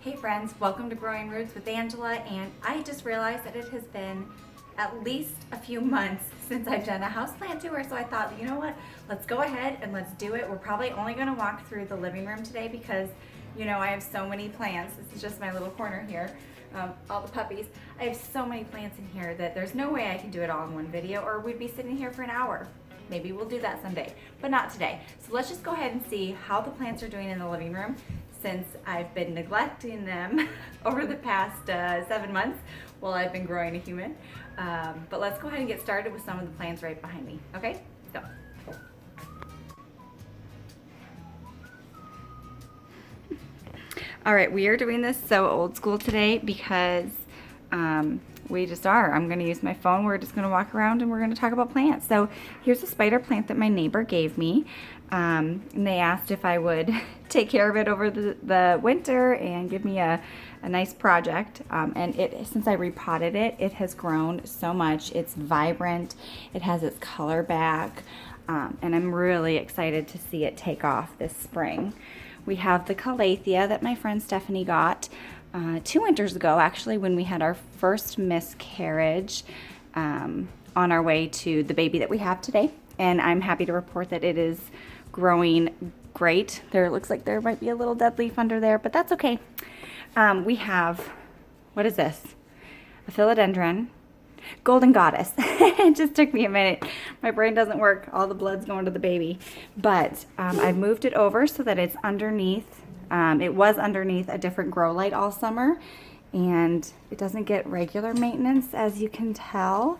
Hey friends, welcome to Growing Roots with Angela, and I just realized that it has been at least a few months since I've done a houseplant tour, so I thought, you know what, let's go ahead and let's do it. We're probably only going to walk through the living room today because, you know, I have so many plants. This is just my little corner here, all the puppies. I have so many plants in here that there's no way I can do it all in one video, or we'd be sitting here for an hour. Maybe we'll do that someday, but not today. So let's just go ahead and see how the plants are doing in the living room, since I've been neglecting them over the past 7 months while I've been growing a human. But let's go ahead and get started with some of the plants right behind me, okay? Let's go. All right, we are doing this so old school today because we just are. I'm gonna use my phone. We're just gonna walk around and we're gonna talk about plants. So here's a spider plant that my neighbor gave me. And they asked if I would take care of it over the winter and give me a nice project. And since I repotted it, it has grown so much. It's vibrant. It has its color back. And I'm really excited to see it take off this spring. We have the calathea that my friend Stephanie got 2 winters ago, actually, when we had our first miscarriage on our way to the baby that we have today. And I'm happy to report that it is growing great. There looks like there might be a little dead leaf under there, but that's okay. We have, what is this? A philodendron, golden goddess. It just took me a minute. My brain doesn't work. All the blood's going to the baby. But I've moved it over so that it's underneath. It was underneath a different grow light all summer, and it doesn't get regular maintenance, as you can tell,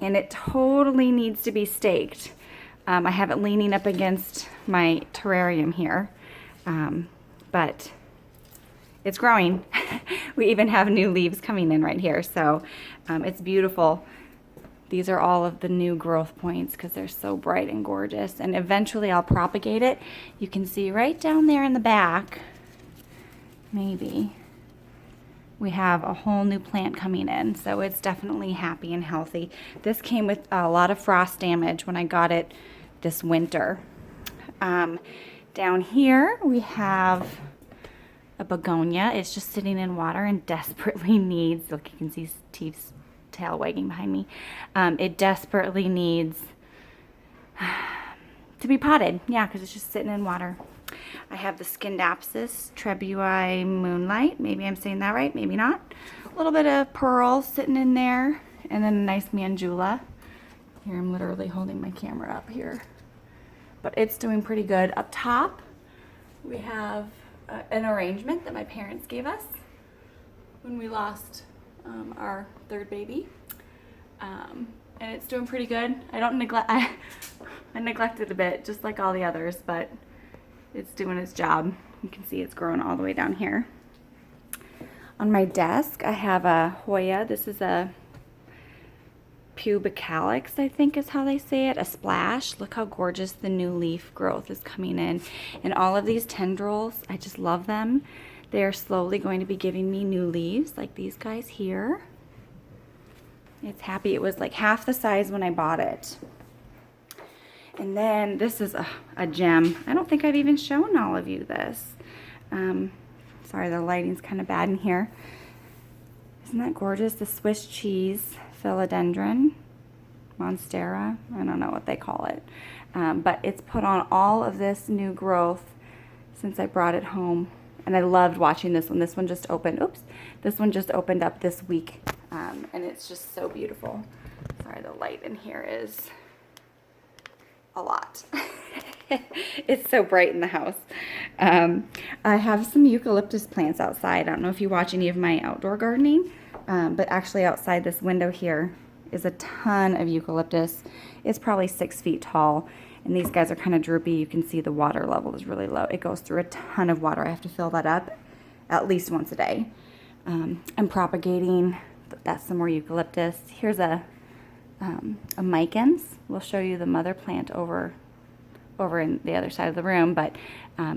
and it totally needs to be staked. I have it leaning up against my terrarium here, but it's growing. We even have new leaves coming in right here, so it's beautiful. These are all of the new growth points because they're so bright and gorgeous, and eventually I'll propagate it. You can see right down there in the back, maybe, we have a whole new plant coming in, so it's definitely happy and healthy. This came with a lot of frost damage when I got it this winter. Down here we have a begonia. It's just sitting in water and desperately needs, look, you can see Steve's tail wagging behind me. It desperately needs to be potted, yeah, because it's just sitting in water. I have the Scindapsus trebui moonlight. Maybe I'm saying that right, maybe not. A little bit of pearl sitting in there, and then a nice mandula. Here, I'm literally holding my camera up here. But it's doing pretty good. Up top, we have an arrangement that my parents gave us when we lost our third baby. And it's doing pretty good. I neglected a bit, just like all the others, but it's doing its job. You can see it's growing all the way down here. On my desk, I have a Hoya. This is a pubicalix, I think is how they say it, a splash. Look how gorgeous the new leaf growth is coming in. And all of these tendrils, I just love them. They are slowly going to be giving me new leaves, like these guys here. It's happy. It was like half the size when I bought it. And then this is a gem. I don't think I've even shown all of you this. Sorry, the lighting's kind of bad in here. Isn't that gorgeous? The Swiss cheese philodendron, monstera, I don't know what they call it. But it's put on all of this new growth since I brought it home. And I loved watching this one. This one just opened, oops. This one just opened up this week. And it's just so beautiful. Sorry, the light in here is a lot. It's so bright in the house. I have some eucalyptus plants outside. I don't know if you watch any of my outdoor gardening, but actually outside this window here is a ton of eucalyptus. It's probably 6 feet tall, and these guys are kind of droopy. You can see the water level is really low. It goes through a ton of water. I have to fill that up at least once a day. I'm propagating, that's some more eucalyptus. Here's a micans. We'll show you the mother plant over in the other side of the room, but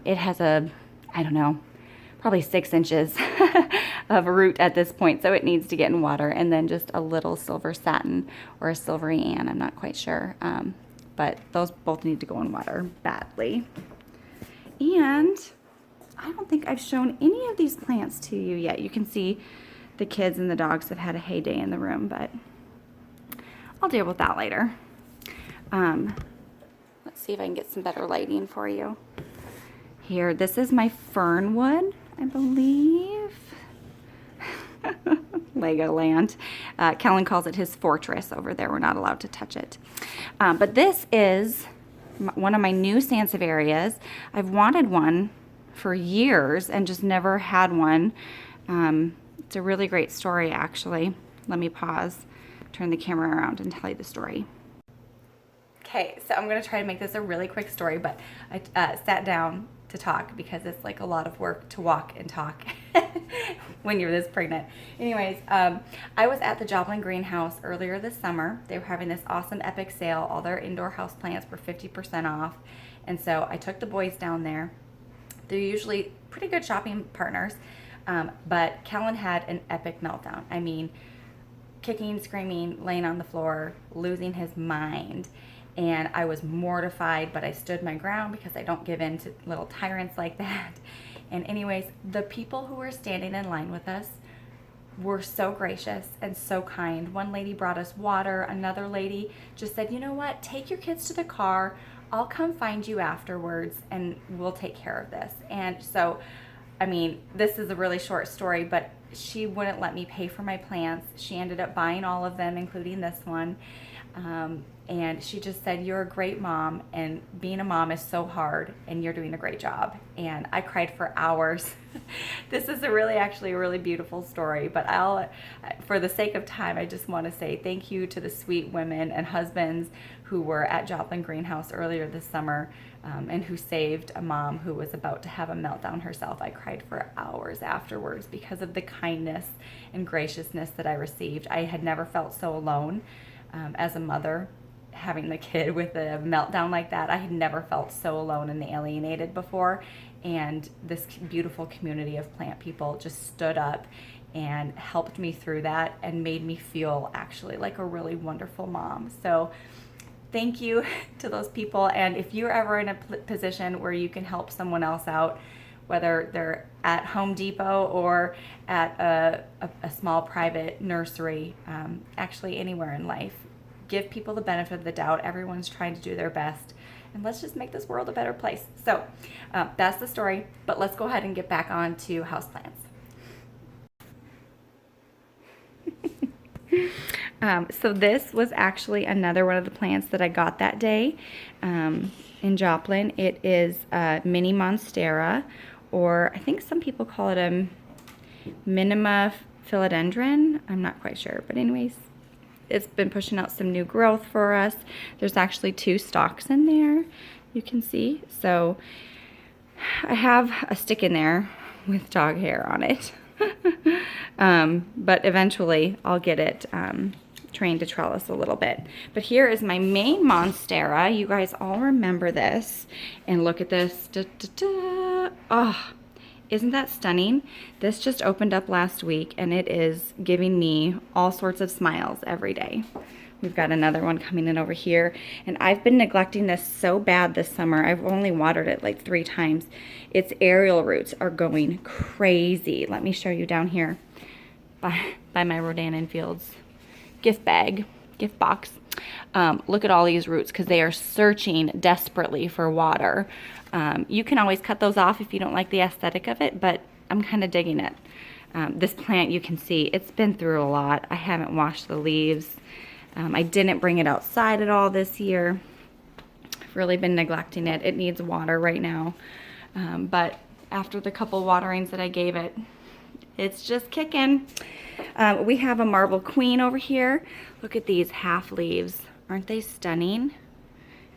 it has I don't know, probably 6 inches of root at this point, so it needs to get in water. And then just a little silver satin or a silvery Ann, I'm not quite sure, but those both need to go in water badly. And I don't think I've shown any of these plants to you yet. You can see the kids and the dogs have had a heyday in the room, but I'll deal with that later. Let's see if I can get some better lighting for you. Here, this is my fernwood, I believe. Legoland. Kellen calls it his fortress over there. We're not allowed to touch it. But this is one of my new sansevierias. I've wanted one for years and just never had one. It's a really great story, actually. Let me pause, turn the camera around and tell you the story. Okay, so I'm going to try to make this a really quick story, but I sat down to talk because it's like a lot of work to walk and talk when you're this pregnant. Anyways, I was at the Joplin greenhouse earlier this summer. They were having this awesome epic sale. All their indoor house plants were 50% off. And so I took the boys down there. They're usually pretty good shopping partners, but Kellen had an epic meltdown. I mean, kicking, screaming, laying on the floor, losing his mind. And I was mortified, but I stood my ground because I don't give in to little tyrants like that. And anyways, the people who were standing in line with us were so gracious and so kind. One lady brought us water. Another lady just said, you know what, take your kids to the car. I'll come find you afterwards and we'll take care of this. And so, I mean, this is a really short story, but she wouldn't let me pay for my plants. She ended up buying all of them, including this one. And she just said, you're a great mom, and being a mom is so hard, and you're doing a great job. And I cried for hours. This is actually a really beautiful story, but for the sake of time, I just want to say thank you to the sweet women and husbands who were at Joplin Greenhouse earlier this summer, and who saved a mom who was about to have a meltdown herself. I cried for hours afterwards because of the kindness and graciousness that I received. I had never felt so alone as a mother, having the kid with a meltdown like that. I had never felt so alone and alienated before, and this beautiful community of plant people just stood up and helped me through that and made me feel actually like a really wonderful mom. So thank you to those people, and if you're ever in a position where you can help someone else out, whether they're at Home Depot or at a small private nursery, actually anywhere in life, give people the benefit of the doubt. Everyone's trying to do their best, and let's just make this world a better place. So that's the story, but let's go ahead and get back on to houseplants. So this was actually another one of the plants that I got that day in Joplin. It is mini monstera, or I think some people call it a minima philodendron. I'm not quite sure, but anyways, it's been pushing out some new growth for us. There's actually 2 stalks in there, you can see. So I have a stick in there with dog hair on it. But eventually I'll get it trained to trellis a little bit. But here is my main monstera. You guys all remember this. And look at this. Da, da, da. Oh, isn't that stunning? This just opened up last week, and it is giving me all sorts of smiles every day. We've got another one coming in over here, and I've been neglecting this so bad this summer. I've only watered it like 3 times. Its aerial roots are going crazy. Let me show you down here by my Rhododendron Fields gift box. Look at all these roots, because they are searching desperately for water. You can always cut those off if you don't like the aesthetic of it, but I'm kind of digging it. This plant, you can see, it's been through a lot. I haven't washed the leaves. I didn't bring it outside at all this year. I've really been neglecting it. It needs water right now. But after the couple waterings that I gave it, it's just kicking. We have a marble queen over here. Look at these half leaves. Aren't they stunning?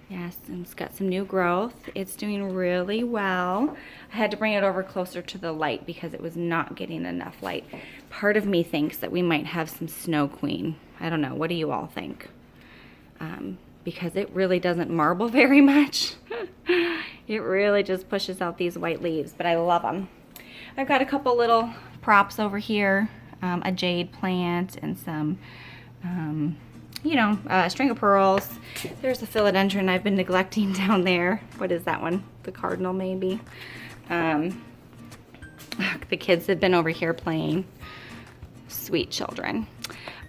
Yes, and it's got some new growth. It's doing really well. I had to bring it over closer to the light because it was not getting enough light. Part of me thinks that we might have some snow queen. I don't know. What do you all think? Because it really doesn't marble very much. It really just pushes out these white leaves, but I love them. I've got a couple little props over here, a jade plant and some, string of pearls. There's a philodendron I've been neglecting down there. What is that one? The cardinal, maybe. The kids have been over here playing. Sweet children.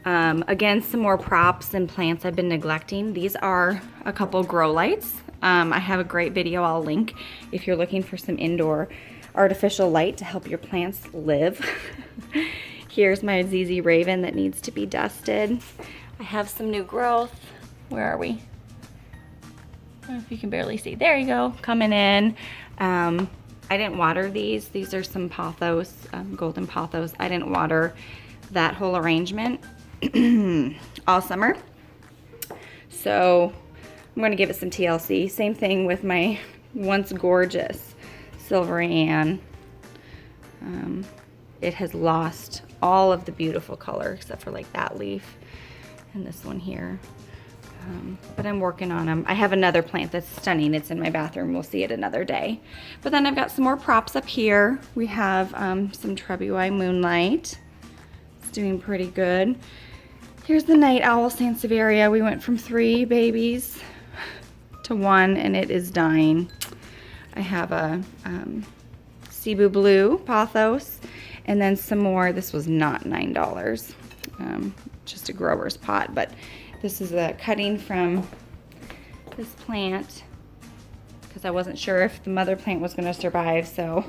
Again, some more props and plants I've been neglecting. These are a couple grow lights. I have a great video I'll link if you're looking for some indoor artificial light to help your plants live. Here's my ZZ Raven that needs to be dusted. I have some new growth. Where are we? I don't know if you can barely see. There you go, coming in. I didn't water these. These are some pothos, golden pothos. I didn't water that whole arrangement all summer. So I'm gonna give it some TLC. Same thing with my once gorgeous Silver Ann. It has lost all of the beautiful color except for like that leaf and this one here. But I'm working on them. I have another plant that's stunning. It's in my bathroom. We'll see it another day. But then I've got some more props up here. We have some Trebui Moonlight. It's doing pretty good. Here's the Night Owl Sansevieria. We went from 3 babies to 1 and it is dying. I have a Cebu Blue Pothos and then some more. This was not $9. Just a grower's pot, but this is a cutting from this plant because I wasn't sure if the mother plant was going to survive, so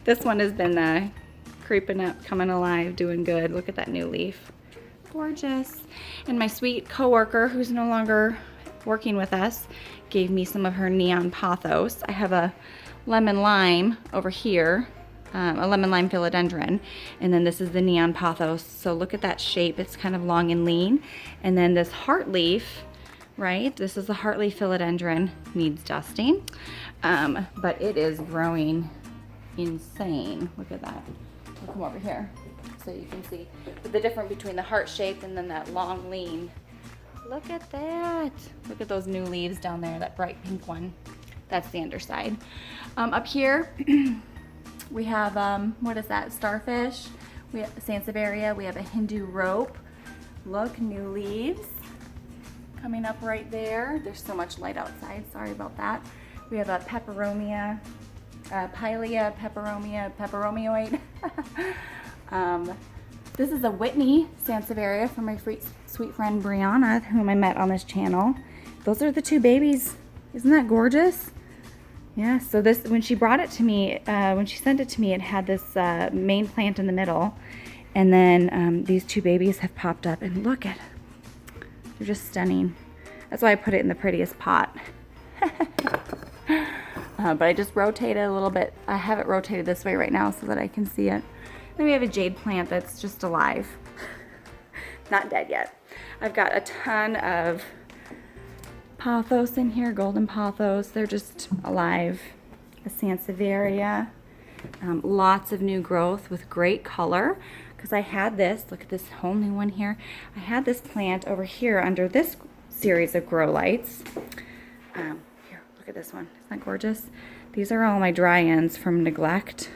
this one has been creeping up, coming alive, doing good. Look at that new leaf. Gorgeous. And my sweet coworker, who's no longer working with us, gave me some of her neon pothos. I have a lemon lime over here, a lemon lime philodendron, and then this is the neon pothos. So look at that shape. It's kind of long and lean. And then this heart leaf, right? This is the heart leaf philodendron, needs dusting, but it is growing insane. Look at that. I'll come over here so you can see. But the difference between the heart shape and then that long lean. Look at that. Look at those new leaves down there, that bright pink one. That's the underside. Up here, we have, what is that, starfish. We have Sansevieria. We have a Hindu rope. Look, new leaves coming up right there. There's so much light outside, sorry about that. We have a peperomia, Pilea peperomioid. This is a Whitney Sansevieria from my sweet friend Brianna, whom I met on this channel. Those are the 2 babies. Isn't that gorgeous? Yeah, so this, when she brought it to me, when she sent it to me, it had this main plant in the middle. And then these 2 babies have popped up, and look at, they're just stunning. That's why I put it in the prettiest pot. But I just rotate it a little bit. I have it rotated this way right now so that I can see it. Then we have a jade plant that's just alive. Not dead yet. I've got a ton of pothos in here, golden pothos. They're just alive. A Sansevieria. Lots of new growth with great color. Because I had this, look at this whole new one here. I had this plant over here under this series of grow lights. Here, look at this one. Isn't that gorgeous? These are all my dry ends from neglect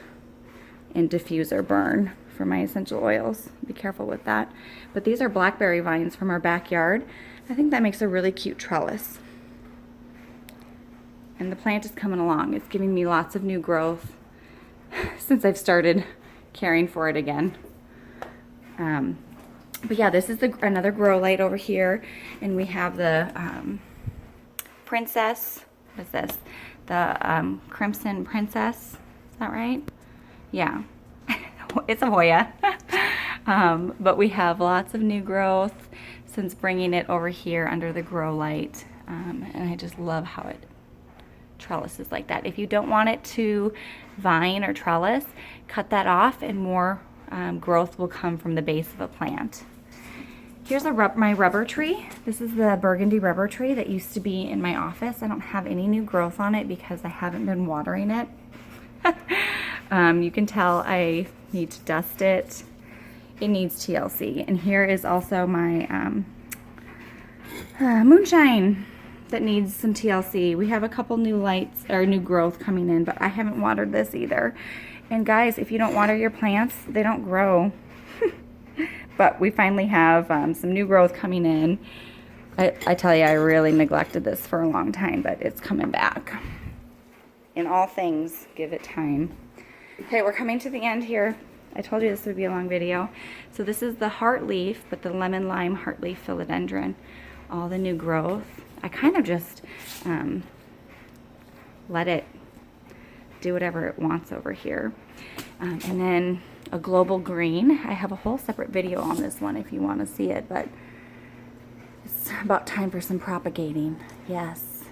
and diffuser burn for my essential oils. Be careful with that. But these are blackberry vines from our backyard. I think that makes a really cute trellis. And the plant is coming along. It's giving me lots of new growth since I've started caring for it again. But yeah, this is another grow light over here. And we have the Princess, what is this? The Crimson Princess, is that right? Yeah, it's a Hoya. But we have lots of new growth since bringing it over here under the grow light. And I just love how it trellises like that. If you don't want it to vine or trellis, cut that off and more growth will come from the base of a plant. Here's my rubber tree. This is the burgundy rubber tree that used to be in my office. I don't have any new growth on it because I haven't been watering it. You can tell I need to dust it. It needs TLC. And here is also my moonshine that needs some TLC. We have a couple new lights or new growth coming in, but I haven't watered this either. And guys, if you don't water your plants, they don't grow. But we finally have some new growth coming in. I tell you, I really neglected this for a long time, but it's coming back. In all things, give it time. Okay, we're coming to the end here. I told you this would be a long video. So this is the heart leaf, but the lemon lime heart leaf philodendron. All the new growth. I kind of just let it do whatever it wants over here. And then a global green. I have a whole separate video on this one if you want to see it, but it's about time for some propagating. Yes.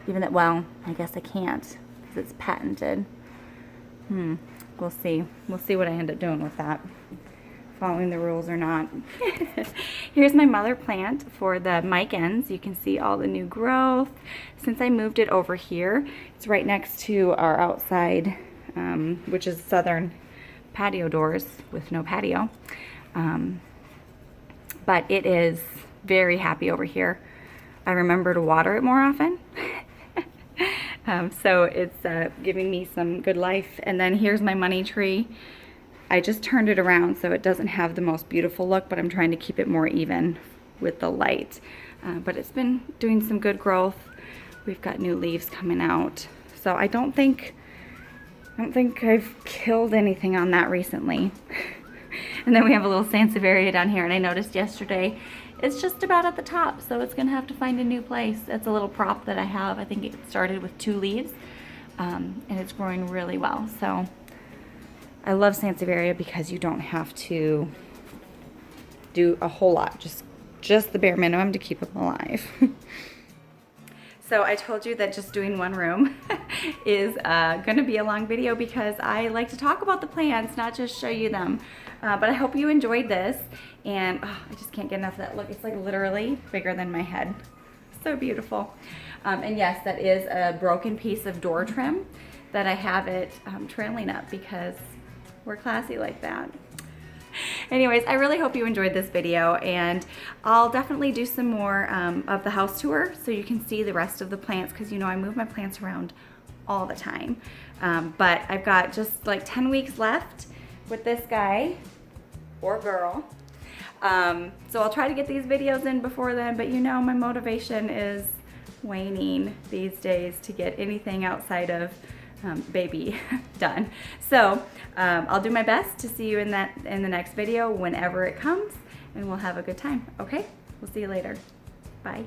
Even that, well, I guess I can't because it's patented. We'll see. We'll see what I end up doing with that. Following the rules or not. Here's my mother plant for the mic ends. You can see all the new growth. Since I moved it over here, it's right next to our outside, which is southern patio doors with no patio. But it is very happy over here. I remember to water it more often. So it's giving me some good life. And then here's my money tree. I just turned it around so it doesn't have the most beautiful look, but I'm trying to keep it more even with the light. But it's been doing some good growth. We've got new leaves coming out. So I don't think I've killed anything on that recently. And then we have a little sansevieria down here, and I noticed yesterday it's just about at the top, so it's gonna have to find a new place. It's a little prop that I have. I think it started with 2 leaves, and it's growing really well. So I love sansevieria because you don't have to do a whole lot, just the bare minimum to keep them alive. So I told you that just doing one room is gonna be a long video because I like to talk about the plants, not just show you them. But I hope you enjoyed this, and I just can't get enough of that look. It's like literally bigger than my head. So beautiful. And yes, that is a broken piece of door trim that I have it trailing up because we're classy like that. Anyways, I really hope you enjoyed this video, and I'll definitely do some more of the house tour so you can see the rest of the plants, because you know I move my plants around all the time. But I've got just like 10 weeks left with this guy or girl. So I'll try to get these videos in before then, but you know my motivation is waning these days to get anything outside of baby done. So I'll do my best to see you in the next video whenever it comes, and we'll have a good time. Okay, we'll see you later. Bye.